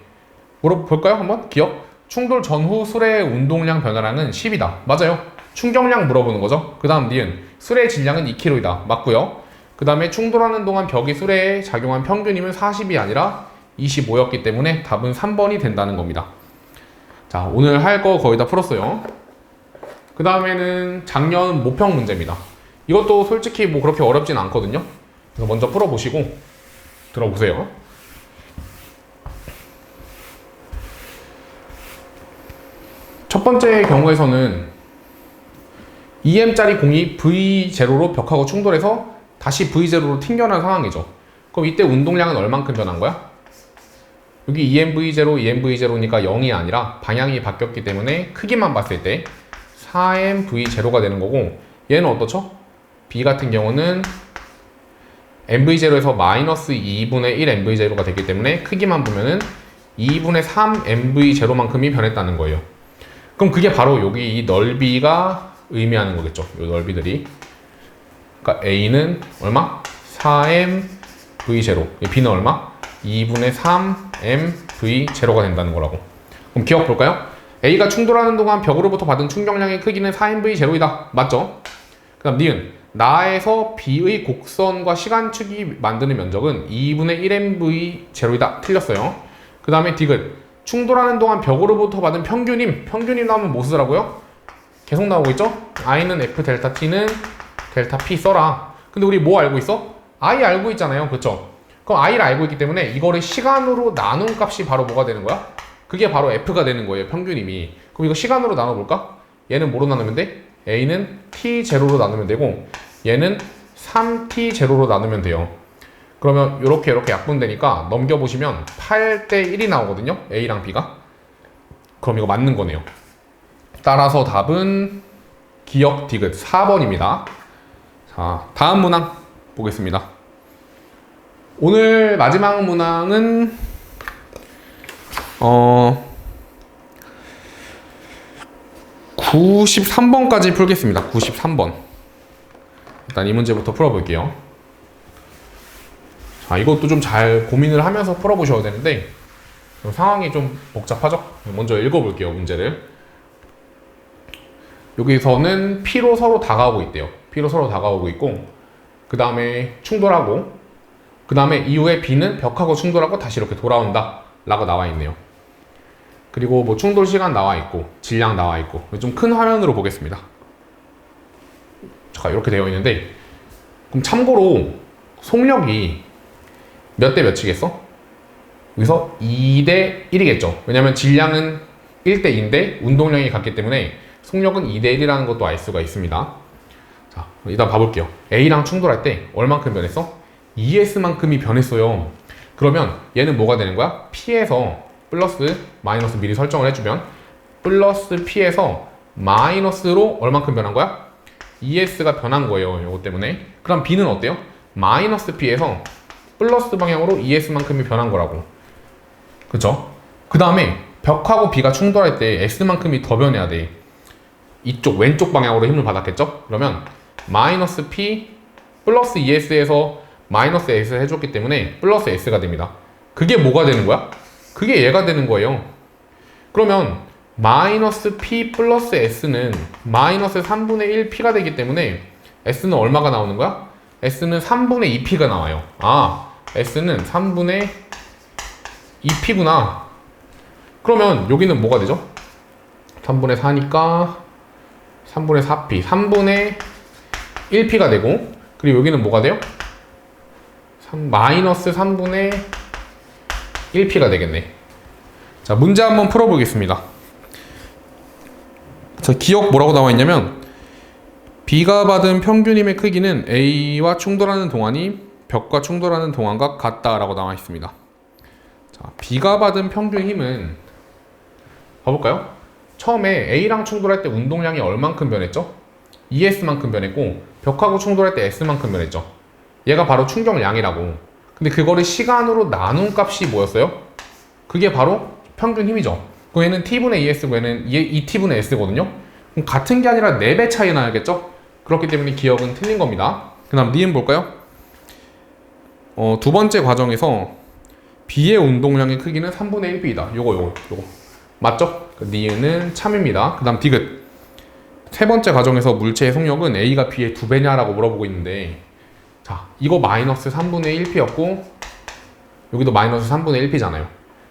물어볼까요? 한번? 기억? 충돌 전후 수레의 운동량 변화량은 10이다. 맞아요. 충격량 물어보는 거죠. 그 다음 니은 수레의 질량은 2kg이다. 맞고요. 그 다음에 충돌하는 동안 벽이 수레에 작용한 평균이면 40이 아니라 25였기 때문에 답은 3번이 된다는 겁니다. 자, 오늘 할 거 거의 다 풀었어요. 그 다음에는 작년 모평 문제입니다. 이것도 솔직히 뭐 그렇게 어렵진 않거든요. 그래서 먼저 풀어보시고 들어보세요. 첫 번째 경우에서는 2m짜리 공이 V0로 벽하고 충돌해서 다시 V0로 튕겨난 상황이죠. 그럼 이때 운동량은 얼만큼 변한 거야? 여기 2mv0, 2mv0니까 0이 아니라 방향이 바뀌었기 때문에 크기만 봤을 때 4mv0가 되는 거고, 얘는 어떻죠? B 같은 경우는 mv0에서 마이너스 2분의 1 mv0가 됐기 때문에 크기만 보면은 2분의 3 mv0만큼이 변했다는 거예요. 그럼 그게 바로 여기 이 넓이가 의미하는 거겠죠. 이 넓이들이. 그러니까 A는 얼마? 4mv0. B는 얼마? 2분의 3mv0가 된다는 거라고. 그럼 기억 볼까요? A가 충돌하는 동안 벽으로부터 받은 충격량의 크기는 4mv0이다. 맞죠? 그 다음 니은 나에서 B의 곡선과 시간축이 만드는 면적은 2분의 1mv0이다. 틀렸어요. 그 다음에 디귿 충돌하는 동안 벽으로부터 받은 평균임 나오면 뭐 쓰라고요? 계속 나오고 있죠? i는 F 델타 T는 델타 P 써라. 근데 우리 뭐 알고 있어? I 알고 있잖아요. 그쵸? 그럼 I를 알고 있기 때문에 이거를 시간으로 나눈 값이 바로 뭐가 되는 거야? 그게 바로 F가 되는 거예요. 평균임이. 그럼 이거 시간으로 나눠볼까? 얘는 뭐로 나누면 돼? A는 T0로 나누면 되고 얘는 3T0로 나누면 돼요. 그러면 이렇게 약분되니까 넘겨보시면 8대 1이 나오거든요. A랑 B가. 그럼 이거 맞는 거네요. 따라서 답은 기억 디귿 4번입니다. 자, 다음 문항 보겠습니다. 오늘 마지막 문항은 93번까지 풀겠습니다. 93번. 일단 이 문제부터 풀어볼게요. 자, 이것도 좀 잘 고민을 하면서 풀어보셔야 되는데 상황이 좀 복잡하죠? 먼저 읽어볼게요, 문제를. 여기서는 P로 서로 다가오고 있대요. P로 서로 다가오고 있고, 그 다음에 충돌하고, 그 다음에 이후에 B는 벽하고 충돌하고 다시 이렇게 돌아온다 라고 나와 있네요. 그리고 뭐 충돌 시간 나와 있고, 질량 나와 있고, 좀 큰 화면으로 보겠습니다. 자, 이렇게 되어 있는데, 그럼 참고로 속력이 몇 대 몇이겠어? 여기서 2대 1이겠죠. 왜냐면 질량은 1대 2인데 운동량이 같기 때문에 속력은 2대 1이라는 것도 알 수가 있습니다. 자, 일단 봐볼게요. A랑 충돌할 때 얼만큼 변했어? ES만큼이 변했어요. 그러면 얘는 뭐가 되는 거야? P에서 플러스 마이너스 미리 설정을 해주면 플러스 P에서 마이너스로 얼만큼 변한 거야? ES가 변한 거예요. 이거 때문에. 그럼 B는 어때요? 마이너스 P에서 플러스 방향으로 ES만큼이 변한 거라고. 그쵸? 그 다음에 벽하고 B가 충돌할 때 S만큼이 더 변해야 돼. 이쪽 왼쪽 방향으로 힘을 받았겠죠? 그러면 마이너스 P 플러스 ES에서 마이너스 S 해줬기 때문에 플러스 S가 됩니다. 그게 뭐가 되는 거야? 그게 얘가 되는 거예요. 그러면 마이너스 P 플러스 S는 마이너스 3분의 1 P가 되기 때문에 S는 얼마가 나오는 거야? S는 3분의 2 P가 나와요. 아, S는 3분의 2P구나. 그러면 여기는 뭐가 되죠? 3분의 4니까 3분의 4P, 3분의 1P가 되고, 그리고 여기는 뭐가 돼요? 마이너스 3분의 1P가 되겠네. 자, 문제 한번 풀어보겠습니다. 자, 기억 뭐라고 나와 있냐면 B가 받은 평균 힘의 크기는 A와 충돌하는 동안이 벽과 충돌하는 동안과 같다라고 나와 있습니다. 자, B가 받은 평균 힘은 봐볼까요? 처음에 A랑 충돌할 때 운동량이 얼만큼 변했죠? ES만큼 변했고 벽하고 충돌할 때 S만큼 변했죠. 얘가 바로 충격량이라고. 근데 그거를 시간으로 나눈 값이 뭐였어요? 그게 바로 평균 힘이죠. 그 얘는 T분의 ES고 얘는 2T분의 S거든요. 그럼 같은 게 아니라 4배 차이 나야겠죠? 그렇기 때문에 기억은 틀린 겁니다. 그 다음 니은 볼까요? 두 번째 과정에서 B의 운동량의 크기는 3분의 1B이다. 요거. 맞죠? 니은은 참입니다. 그 다음 디귿. 세 번째 과정에서 물체의 속력은 A가 B의 2배냐라고 물어보고 있는데, 자, 이거 마이너스 3분의 1P였고 여기도 마이너스 3분의 1P잖아요.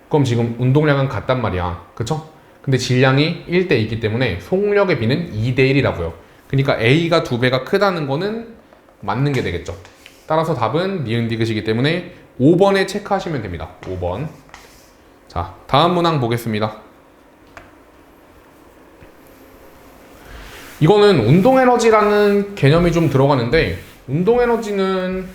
그럼 지금 운동량은 같단 말이야. 그쵸? 근데 질량이 1대 2이기 때문에 속력의 B는 2대 1이라고요. 그러니까 A가 2배가 크다는 거는 맞는 게 되겠죠. 따라서 답은 니은 디귿이기 때문에 5번에 체크하시면 됩니다. 5번. 자, 다음 문항 보겠습니다. 이거는 운동에너지라는 개념이 좀 들어가는데, 운동에너지는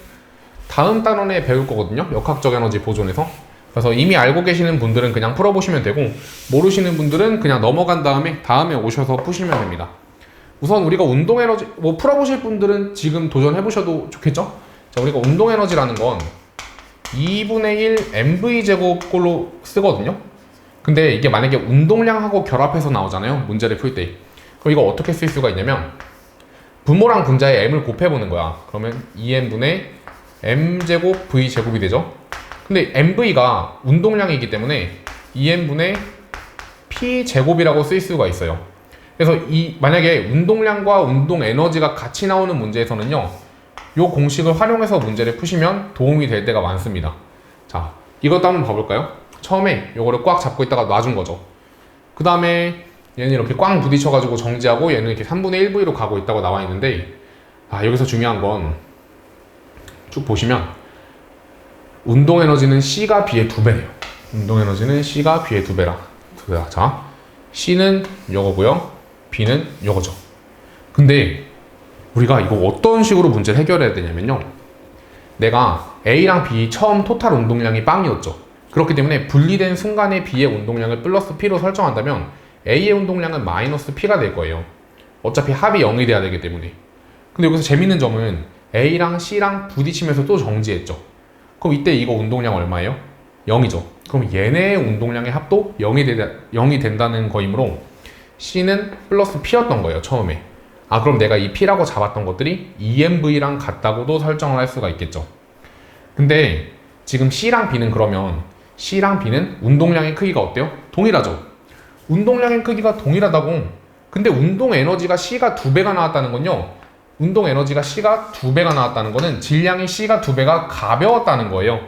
다음 단원에 배울 거거든요. 역학적 에너지 보존에서. 그래서 이미 알고 계시는 분들은 그냥 풀어보시면 되고, 모르시는 분들은 그냥 넘어간 다음에 오셔서 푸시면 됩니다. 우선 우리가 운동에너지, 뭐 풀어보실 분들은 지금 도전해보셔도 좋겠죠? 자, 우리가 운동에너지라는 건 2분의 1 mv제곱꼴로 쓰거든요. 근데 이게 만약에 운동량하고 결합해서 나오잖아요. 문제를 풀 때. 그럼 이거 어떻게 쓸 수가 있냐면 분모랑 분자에 m을 곱해보는 거야. 그러면 2n분의 m제곱 v제곱이 되죠. 근데 mv가 운동량이기 때문에 2n분의 p제곱이라고 쓸 수가 있어요. 그래서 만약에 운동량과 운동 에너지가 같이 나오는 문제에서는요, 이 공식을 활용해서 문제를 푸시면 도움이 될 때가 많습니다. 자, 이것도 한번 봐볼까요? 처음에 이거를 꽉 잡고 있다가 놔준 거죠. 그 다음에 얘는 이렇게 꽉 부딪혀가지고 정지하고 얘는 이렇게 3분의 1V로 가고 있다고 나와 있는데, 여기서 중요한 건 쭉 보시면 운동 에너지는 C가 B의 2배예요. 운동 에너지는 C가 B의 2배라. 자, C는 요거고요. B는 요거죠. 근데 우리가 이거 어떤 식으로 문제를 해결해야 되냐면요, 내가 A랑 B 처음 토탈 운동량이 빵이었죠. 그렇기 때문에 분리된 순간에 B의 운동량을 플러스 P로 설정한다면 A의 운동량은 마이너스 P가 될 거예요. 어차피 합이 0이 돼야 되기 때문에. 근데 여기서 재밌는 점은 A랑 C랑 부딪히면서 또 정지했죠. 그럼 이때 이거 운동량 얼마예요? 0이죠. 그럼 얘네의 운동량의 합도 0이 된다는 거이므로 C는 플러스 P였던 거예요, 처음에. 아, 그럼 내가 이 P라고 잡았던 것들이 EMV랑 같다고도 설정을 할 수가 있겠죠. 근데 지금 C랑 B는 그러면 C랑 B는 운동량의 크기가 어때요? 동일하죠. 운동량의 크기가 동일하다고. 근데 운동 에너지가 C가 2배가 나왔다는 건요, 운동 에너지가 C가 2배가 나왔다는 거는 질량이 C가 2배가 가벼웠다는 거예요.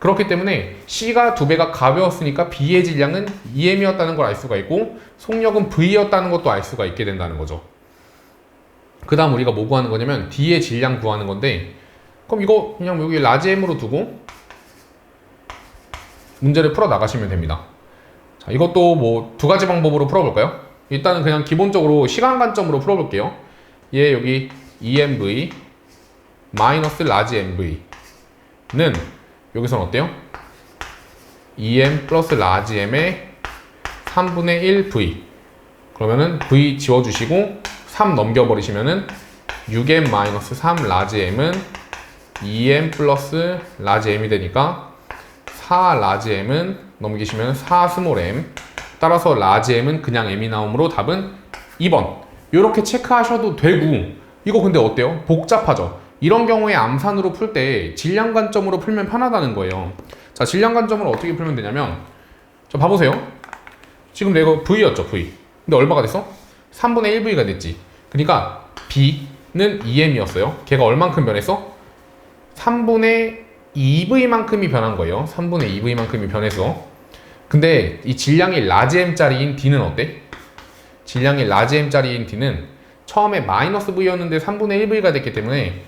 그렇기 때문에 C가 2배가 가벼웠으니까 B의 질량은 EM이었다는 걸 알 수가 있고 속력은 V였다는 것도 알 수가 있게 된다는 거죠. 그 다음 우리가 뭐 구하는 거냐면 D의 질량 구하는 건데, 그럼 이거 그냥 여기 라지 M으로 두고 문제를 풀어 나가시면 됩니다. 자, 이것도 뭐 2가지 방법으로 풀어볼까요? 일단은 그냥 기본적으로 시간 관점으로 풀어볼게요. 얘 여기 EMV 마이너스 라지 MV는 여기서는 어때요? EM 플러스 라지 M의 3분의 1 V. 그러면은 V 지워주시고 3 넘겨버리시면은 6M 마이너스 3 라지 M은 2M 플러스 라지 M이 되니까 4 라지 M은 넘기시면 4 스몰 M. 따라서 라지 M은 그냥 M이 나오므로 답은 2번. 이렇게 체크하셔도 되고, 이거 근데 어때요? 복잡하죠? 이런 경우에 암산으로 풀 때 질량 관점으로 풀면 편하다는 거예요. 자, 질량 관점으로 어떻게 풀면 되냐면, 자, 봐보세요. 지금 내가 V였죠, V. 근데 얼마가 됐어? 3분의 1V가 됐지. 그러니까 B는 2M이었어요. 걔가 얼만큼 변했어? 3분의 2V만큼이 변한 거예요. 3분의 2V만큼이 변해서. 근데 이 질량이 라지 M짜리인 D는 어때? 질량이 라지 M짜리인 D는 처음에 마이너스 V였는데 3분의 1V가 됐기 때문에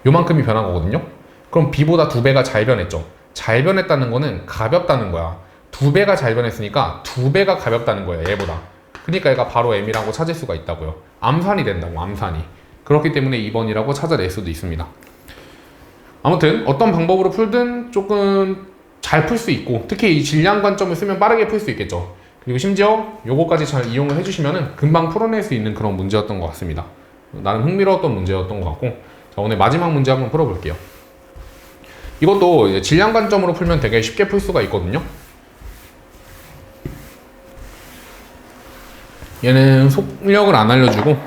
요만큼이 변한 거거든요. 그럼 B보다 2배가 잘 변했죠. 잘 변했다는 거는 가볍다는 거야. 2배가 잘 변했으니까 2배가 가볍다는 거예요, 얘보다. 그러니까 얘가 바로 M이라고 찾을 수가 있다고요. 암산이 된다고, 암산이. 그렇기 때문에 2번이라고 찾아낼 수도 있습니다. 아무튼 어떤 방법으로 풀든 조금 잘 풀 수 있고, 특히 이 질량 관점을 쓰면 빠르게 풀 수 있겠죠. 그리고 심지어 요거까지 잘 이용을 해주시면 금방 풀어낼 수 있는 그런 문제였던 것 같습니다. 나름 흥미로웠던 문제였던 것 같고, 자, 오늘 마지막 문제 한번 풀어볼게요. 이것도 이제 질량 관점으로 풀면 되게 쉽게 풀 수가 있거든요. 얘는 속력을 안 알려주고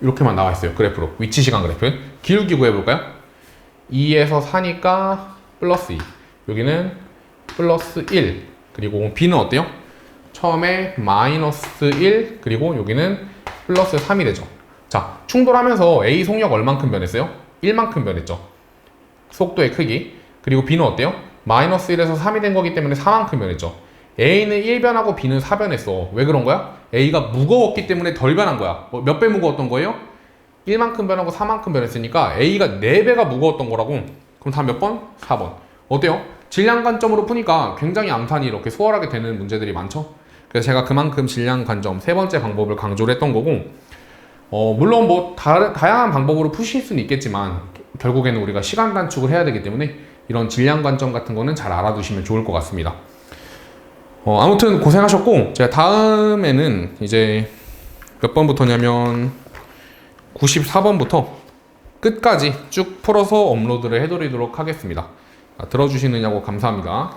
이렇게만 나와 있어요. 그래프로. 위치 시간 그래프. 기울기 구해볼까요? 2에서 4니까 플러스 2. 여기는 플러스 1. 그리고 B는 어때요? 처음에 마이너스 1. 그리고 여기는 플러스 3이 되죠. 자, 충돌하면서 A 속력 얼만큼 변했어요? 1만큼 변했죠. 속도의 크기. 그리고 B는 어때요? 마이너스 1에서 3이 된 거기 때문에 4만큼 변했죠. A는 1변하고 B는 4변했어. 왜 그런 거야? A가 무거웠기 때문에 덜 변한 거야. 몇 배 무거웠던 거예요? 1만큼 변하고 4만큼 변했으니까 A가 4배가 무거웠던 거라고. 그럼 다 몇 번? 4번. 어때요? 질량 관점으로 푸니까 굉장히 암산이 이렇게 수월하게 되는 문제들이 많죠? 그래서 제가 그만큼 질량 관점 3번째 방법을 강조를 했던 거고, 물론 뭐 다양한 방법으로 푸실 수는 있겠지만 결국에는 우리가 시간 단축을 해야 되기 때문에 이런 질량 관점 같은 거는 잘 알아두시면 좋을 것 같습니다. 아무튼 고생하셨고, 제가 다음에는 이제 몇 번부터냐면 94번부터 끝까지 쭉 풀어서 업로드를 해드리도록 하겠습니다. 들어주시느냐고 감사합니다.